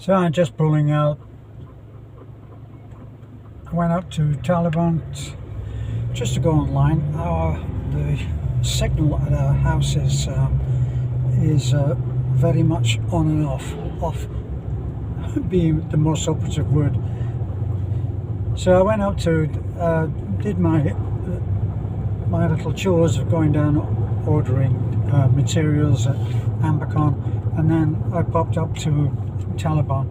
So I'm just pulling out. I went up to Taliban just to go online. The signal at our house is very much on and off. Off being the most operative word. So I went up to did my little chores of going down ordering materials at Ambicon, and then I popped up to Taliban,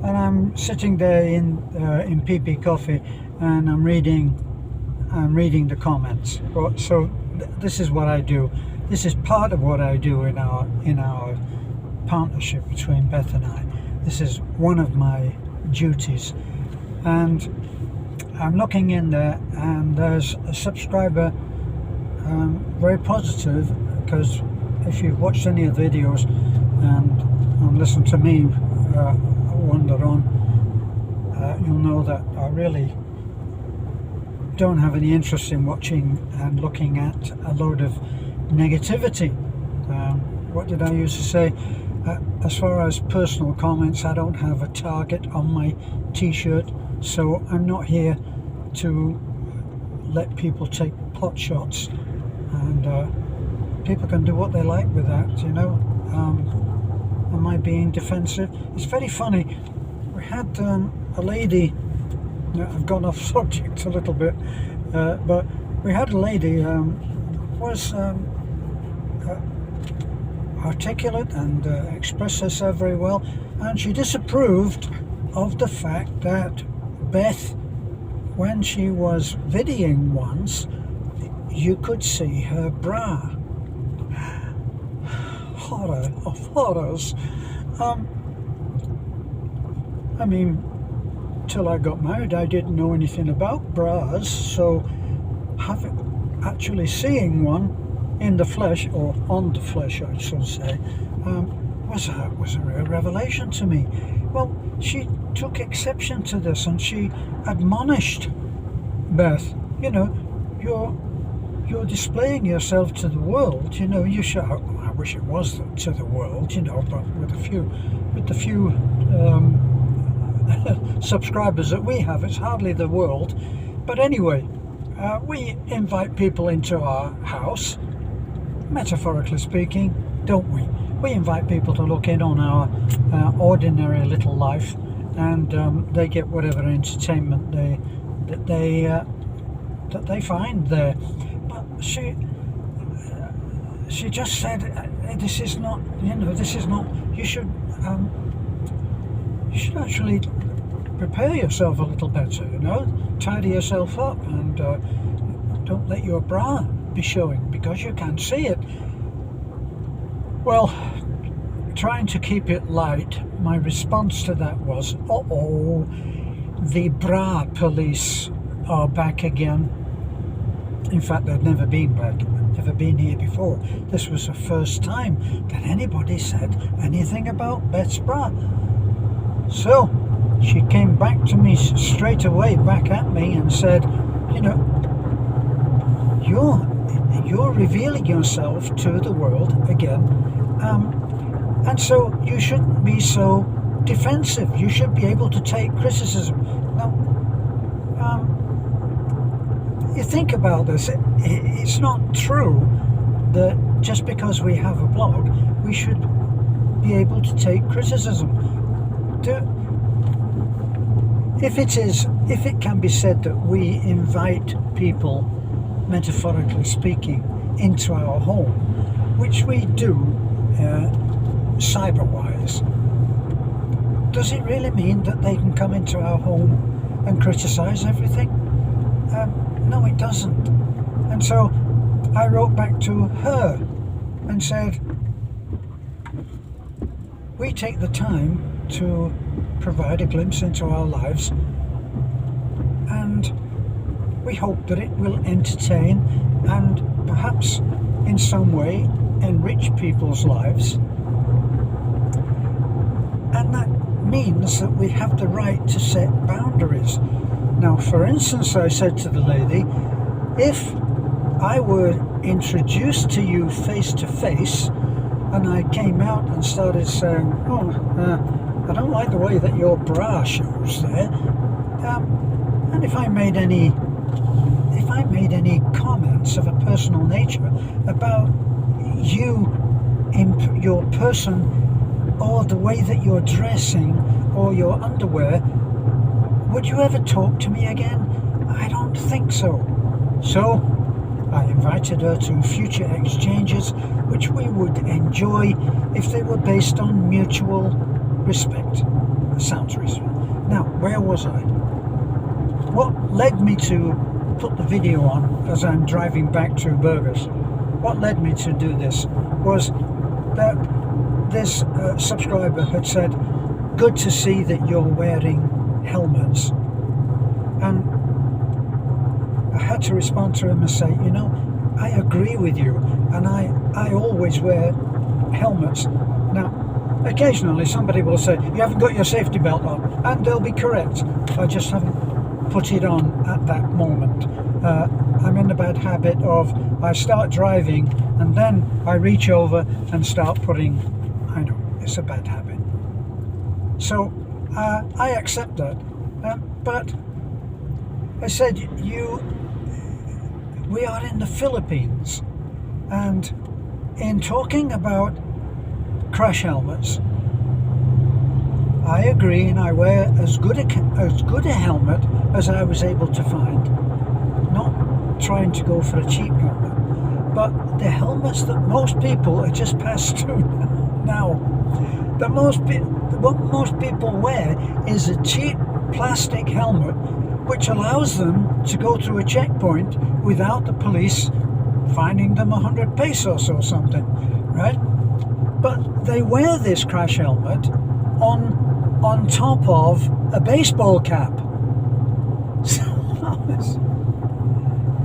and I'm sitting there in PP Coffee, and I'm reading the comments. So this is what I do. This is part of what I do in our partnership between Beth and I. This is one of my duties, and I'm looking in there, and there's a subscriber, very positive, because if you've watched any of the videos and listened to me wander on, you'll know that I really don't have any interest in watching and looking at a load of negativity. What did I used to say? As far as personal comments, I don't have a target on my t-shirt, so I'm not here to let people take pot shots, and people can do what they like with that, you know. Am I being defensive? It's very funny. We had a lady, I've gone off subject a little bit, but we had a lady was articulate and expressed herself very well, and she disapproved of the fact that Beth, when she was videoing once, you could see her bra. Horror of horrors. I mean, till I got married, I didn't know anything about bras, so actually seeing one in the flesh, or on the flesh I should say, was a real revelation to me. Well, she took exception to this, and she admonished Beth, you know, you're displaying yourself to the world, you know, you should. I wish it was to the world, you know, but with the few subscribers that we have, it's hardly the world. But anyway, we invite people into our house, metaphorically speaking, don't we? We invite people to look in on our ordinary little life, and they get whatever entertainment that they find there. But she just said, this is not, you know, this is not, you should actually prepare yourself a little better, you know, tidy yourself up, and don't let your bra be showing because you can't see it. Well, trying to keep it light, my response to that was, uh-oh, the bra police are back again. In fact, they'd never been here before. This was the first time that anybody said anything about Beth's bra. So she came back to me straight away, back at me, and said, you know, you're revealing yourself to the world again, and so you shouldn't be so defensive. You should be able to take criticism. Now, you think about this, it's not true that just because we have a blog, we should be able to take criticism. If it can be said that we invite people, metaphorically speaking, into our home, which we do cyber-wise, does it really mean that they can come into our home and criticize everything? No, it doesn't. And so I wrote back to her and said, we take the time to provide a glimpse into our lives, and we hope that it will entertain and perhaps in some way enrich people's lives. And that means that we have the right to set boundaries. Now, for instance, I said to the lady, if I were introduced to you face to face, and I came out and started saying, I don't like the way that your bra shows there. And if I made any comments of a personal nature about you in your person, or the way that you're dressing, or your underwear, would you ever talk to me again? I don't think so. So I invited her to future exchanges which we would enjoy if they were based on mutual respect. Sounds reasonable. Now, where was I? What led me to put the video on as I'm driving back to Burgos? What led me to do this was that this subscriber had said, "Good to see that you're wearing helmets." And I had to respond to him and say, you know, I agree with you, and I always wear helmets. Now, occasionally somebody will say, "You haven't got your safety belt on," and they'll be correct. I just haven't put it on at that moment. I'm in the bad habit of, I start driving and then I reach over and start putting, I know, it's a bad habit. So I accept that. But I said, we are in the Philippines, and in talking about crash helmets, I agree, and I wear as good a helmet as I was able to find. Not trying to go for a cheap helmet, but the helmets that most people are just passed through now. What most people wear is a cheap plastic helmet, which allows them to go through a checkpoint without the police finding them 100 pesos or something, right? But they wear this crash helmet on top of a baseball cap. So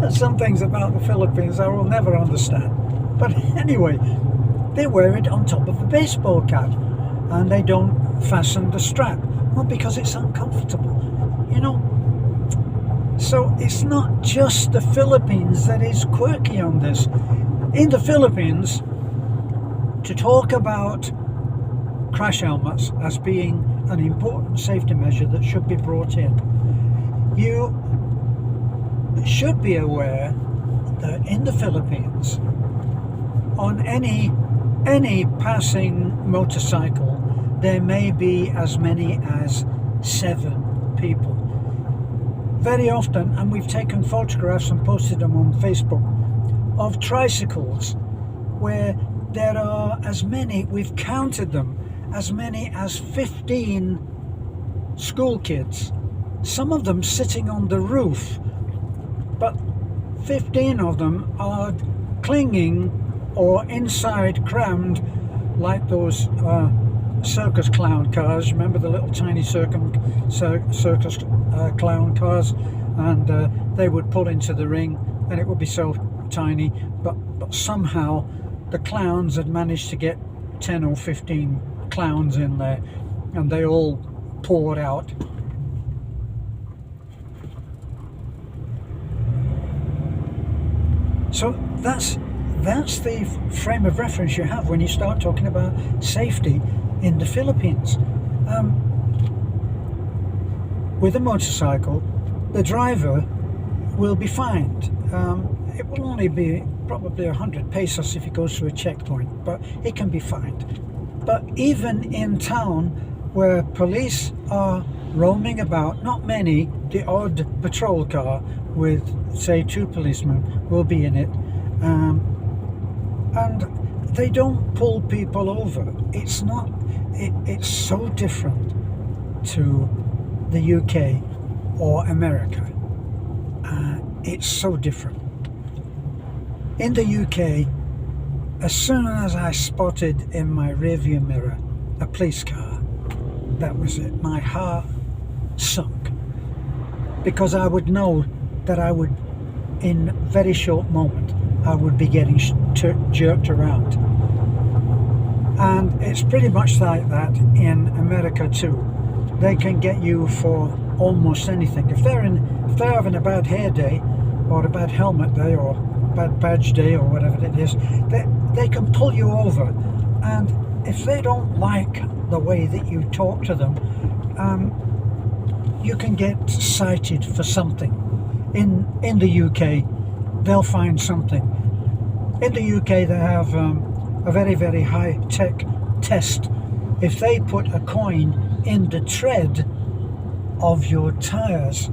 there's some things about the Philippines I will never understand. But anyway, they wear it on top of a baseball cap, and they don't fasten the strap. Well, because it's uncomfortable, you know. So it's not just the Philippines that is quirky on this. In the Philippines, to talk about crash helmets as being an important safety measure that should be brought in, you should be aware that in the Philippines, on any passing motorcycle, there may be as many as 7 people. Very often, and we've taken photographs and posted them on Facebook, of tricycles where there are as many, we've counted them, as many as 15 school kids. Some of them sitting on the roof, but 15 of them are clinging or inside crammed like those circus clown cars. Remember the little tiny circus clown cars? And they would pull into the ring and it would be so tiny, but somehow the clowns had managed to get 10 or 15 clowns in there, and they all poured out. So that's the frame of reference you have when you start talking about safety in the Philippines. With a motorcycle, the driver will be fined. It will only be probably 100 pesos if he goes through a checkpoint, but he can be fined. But even in town where police are roaming about, not many, the odd patrol car with, say, 2 policemen will be in it, and they don't pull people over. It's so different to the UK or America. It's so different. In the UK, as soon as I spotted in my rearview mirror a police car, that was it. My heart sunk, because I would know that I would, in a very short moment, I would be getting jerked around. And it's pretty much like that in America too. They can get you for almost anything. If they're having a bad hair day, or a bad helmet day, or a bad badge day, or whatever it is, they can pull you over. And if they don't like the way that you talk to them, you can get cited for something. In the UK, they'll find something. In the UK, they have a very, very high-tech test. If they put a coin in the tread of your tyres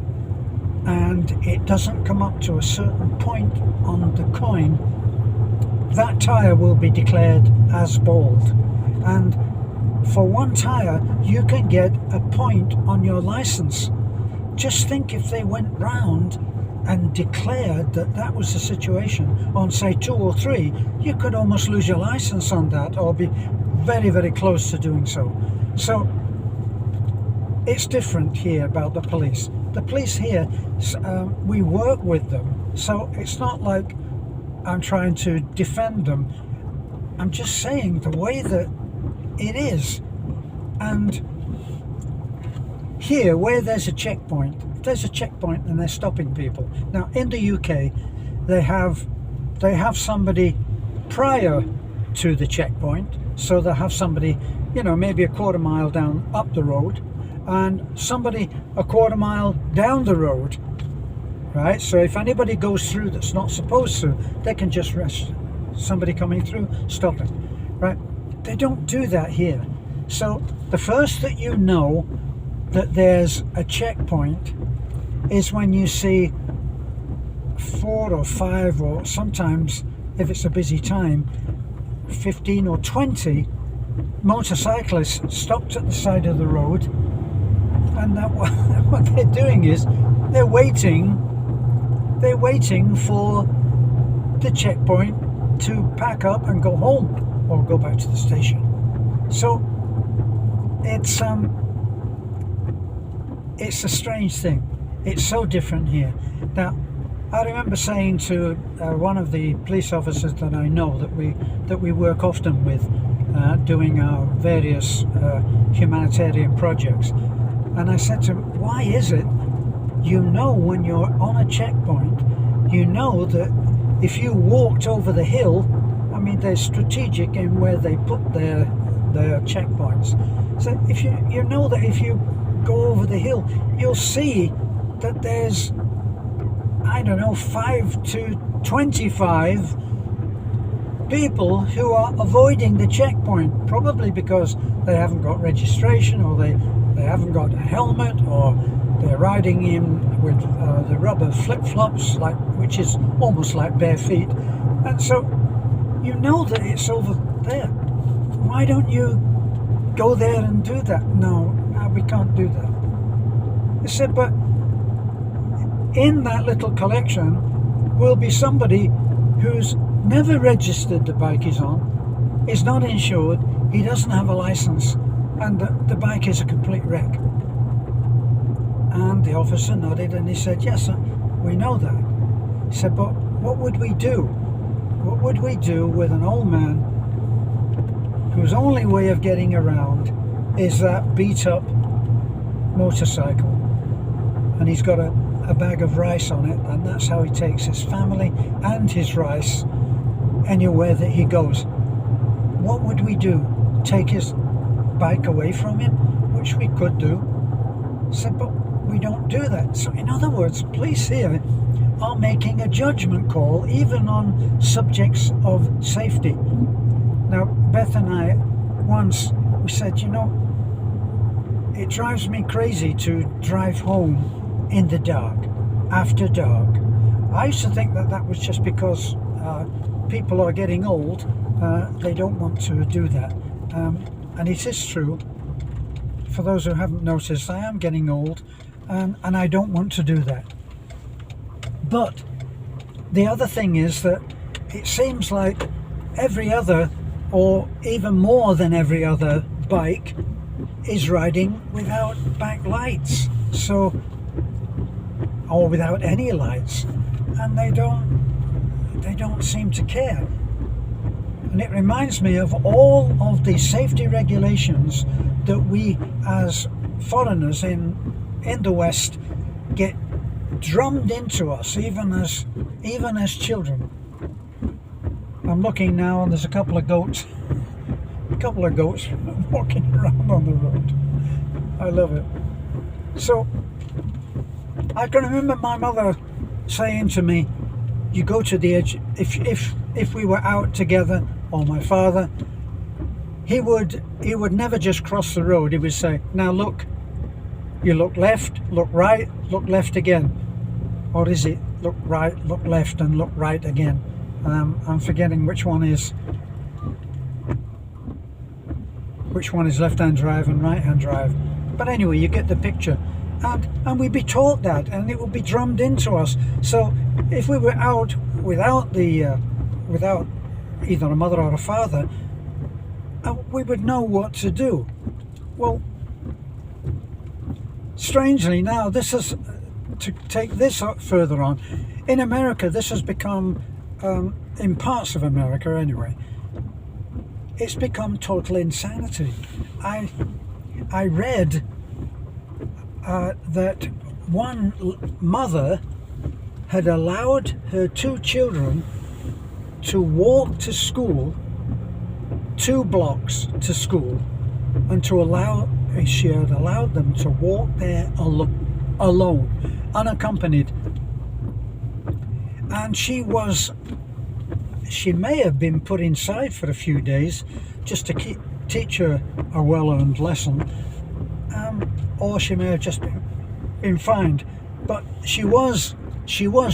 and it doesn't come up to a certain point on the coin, that tyre will be declared as bald. And for one tyre, you can get a point on your license. Just think if they went round and declared that that was the situation on, say, 2 or 3, you could almost lose your license on that, or be very, very close to doing so. So it's different here about the police. The police here, we work with them, so it's not like I'm trying to defend them. I'm just saying the way that it is. And here, where there's a checkpoint, and they're stopping people. Now in the UK, they have somebody prior to the checkpoint, so they'll have somebody, you know, maybe a quarter mile down up the road, and somebody a quarter mile down the road, right? So if anybody goes through that's not supposed to, they can just rush somebody coming through, stop it, right? They don't do that here. So the first that you know that there's a checkpoint is when you see 4 or 5, or sometimes, if it's a busy time, 15 or 20 motorcyclists stopped at the side of the road, and that what they're doing is they're waiting for the checkpoint to pack up and go home or go back to the station. So it's a strange thing. It's so different here. Now, I remember saying to one of the police officers that I know that we work often with, doing our various humanitarian projects, and I said to him, why is it, you know, when you're on a checkpoint, you know that if you walked over the hill, I mean, they're strategic in where they put their checkpoints. So if you know that if you go over the hill, you'll see that there's, I don't know, 5 to 25 people who are avoiding the checkpoint, probably because they haven't got registration, or they haven't got a helmet, or they're riding in with the rubber flip-flops, which is almost like bare feet. And so you know that it's over there. Why don't you go there and do that? No, we can't do that. I said, but in that little collection will be somebody who's never registered the bike he's on, is not insured, he doesn't have a license, and the bike is a complete wreck. And the officer nodded and he said, yes, sir, we know that. He said, but what would we do? What would we do with an old man whose only way of getting around is that beat up motorcycle, and he's got a bag of rice on it, and that's how he takes his family and his rice anywhere that he goes? What would we do? Take his bike away from him? Which we could do. Said, but we don't do that. So in other words, police here are making a judgment call even on subjects of safety. Now, Beth and I once, we said, you know, it drives me crazy to drive home in the dark, after dark. I used to think that was just because people are getting old, they don't want to do that. And it is true. For those who haven't noticed, I am getting old, and I don't want to do that. But the other thing is that it seems like every other, or even more than every other bike, is riding without back lights, so, or without any lights, and they don't seem to care. And it reminds me of all of the safety regulations that we as foreigners in the West get drummed into us, even as children. I'm looking now and there's a couple of goats couple of goats walking around on the road. I love it. So I can remember my mother saying to me, you go to the edge, if we were out together, or my father, he would never just cross the road. He would say, now look, you look left, look right, look left again. Or is it look right, look left, and look right again? I'm forgetting which one is left-hand drive and right-hand drive. But anyway, you get the picture. And we'd be taught that, and it would be drummed into us. So if we were out without either a mother or a father, we would know what to do. Well, strangely now, this is to take this further on. In America, this has become, in parts of America anyway, it's become total insanity. I read that one mother had allowed her 2 children to walk to school 2 blocks to school, and she had allowed them to walk there alone, unaccompanied. And she may have been put inside for a few days just to teach her a well-earned lesson, or she may have just been fined. But she was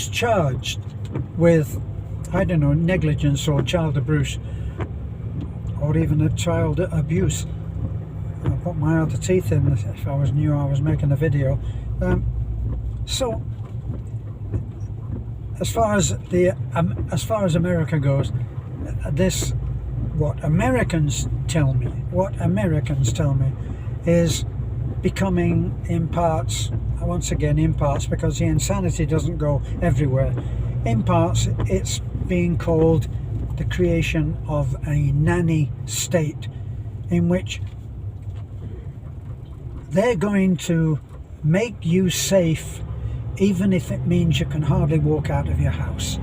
charged with, I don't know, negligence or child abuse, or even a child abuse. I put my other teeth in if I knew I was making a video. So as far as America goes, what Americans tell me is becoming, in parts, once again in parts, because the insanity doesn't go everywhere, in parts it's being called the creation of a nanny state, in which they're going to make you safe even if it means you can hardly walk out of your house.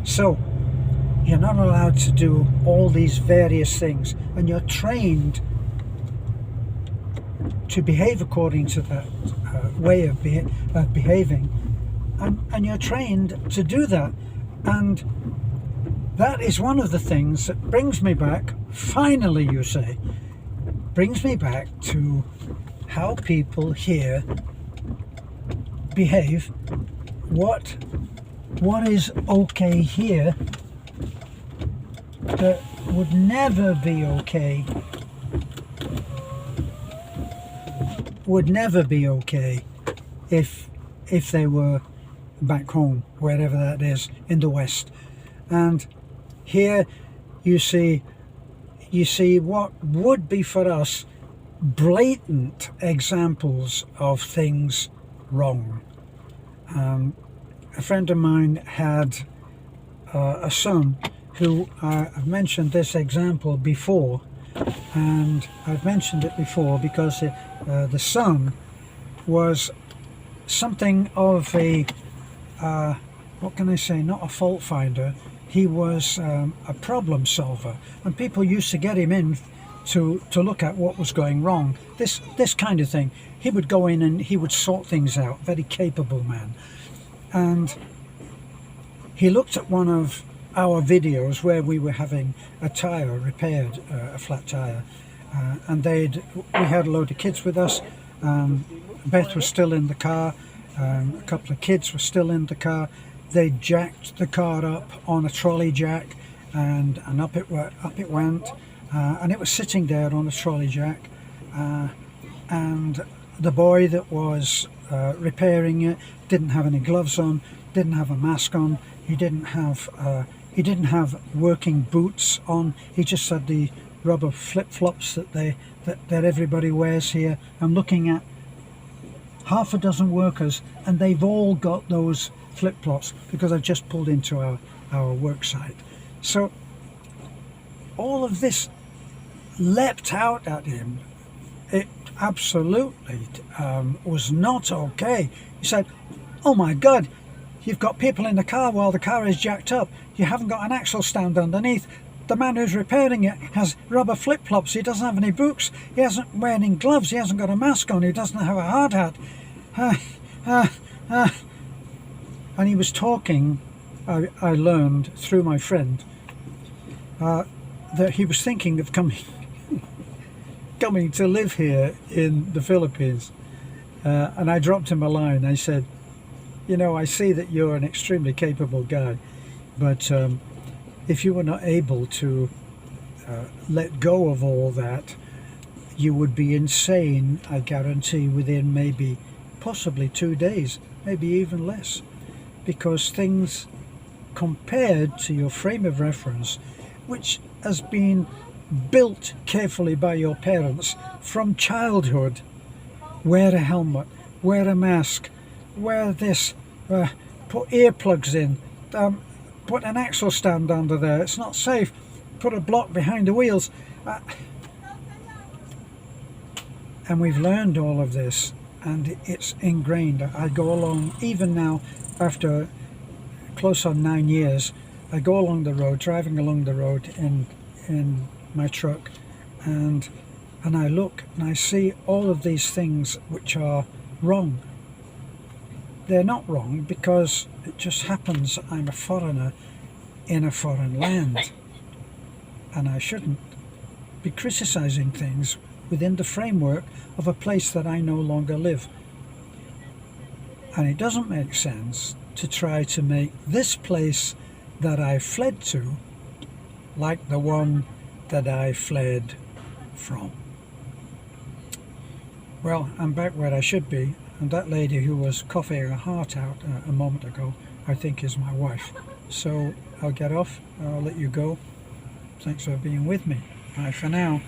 So you're not allowed to do all these various things, and you're trained to behave according to that way of behaving, and you're trained to do that. And that is one of the things that brings me back, finally you say, brings me back to how people here behave. What is okay here that would never be okay, if they were back home, wherever that is, in the West. And here you see what would be for us blatant examples of things wrong. A friend of mine had a son who, I've mentioned this example before, and I've mentioned it before because the son was something of a, what can I say, not a fault finder. He was a problem solver, and people used to get him in to look at what was going wrong. This kind of thing. He would go in and he would sort things out. Very capable man. And he looked at one of our videos where we were having a tyre repaired, a flat tyre, and we had a load of kids with us. Beth was still in the car. A couple of kids were still in the car. They jacked the car up on a trolley jack, and up it went, and it was sitting there on a trolley jack, and the boy that was repairing it didn't have any gloves on, didn't have a mask on, he didn't have working boots on. He just had the rubber flip-flops that everybody wears here. I'm looking at half a dozen workers, and they've all got those flip-flops because I've just pulled into our work site. So all of this leapt out at him. It absolutely was not okay. He said, "Oh my God, you've got people in the car while the car is jacked up. You haven't got an axle stand underneath. the man who's repairing it has rubber flip-flops, he doesn't have any boots, he hasn't wearing gloves, he hasn't got a mask on, he doesn't have a hard hat. And he was talking, I learned through my friend, that he was thinking of coming to live here in the Philippines. And I dropped him a line. I said, you know, I see that you're an extremely capable guy, but if you were not able to let go of all that, you would be insane, I guarantee, within maybe possibly 2 days, maybe even less, because things compared to your frame of reference, which has been built carefully by your parents from childhood, wear a helmet, wear a mask, wear this, put earplugs in, put an axle stand under there, it's not safe, put a block behind the wheels. And we've learned all of this, and it's ingrained. I go along, even now, after close on 9 years, I go along the road, driving along the road in my truck, and I look and I see all of these things which are wrong. They're not wrong because it just happens I'm a foreigner in a foreign land, and I shouldn't be criticizing things within the framework of a place that I no longer live. And it doesn't make sense to try to make this place that I fled to like the one that I fled from. Well, I'm back where I should be, and that lady who was coughing her heart out a moment ago, I think is my wife. So I'll get off, I'll let you go. Thanks for being with me. Bye for now.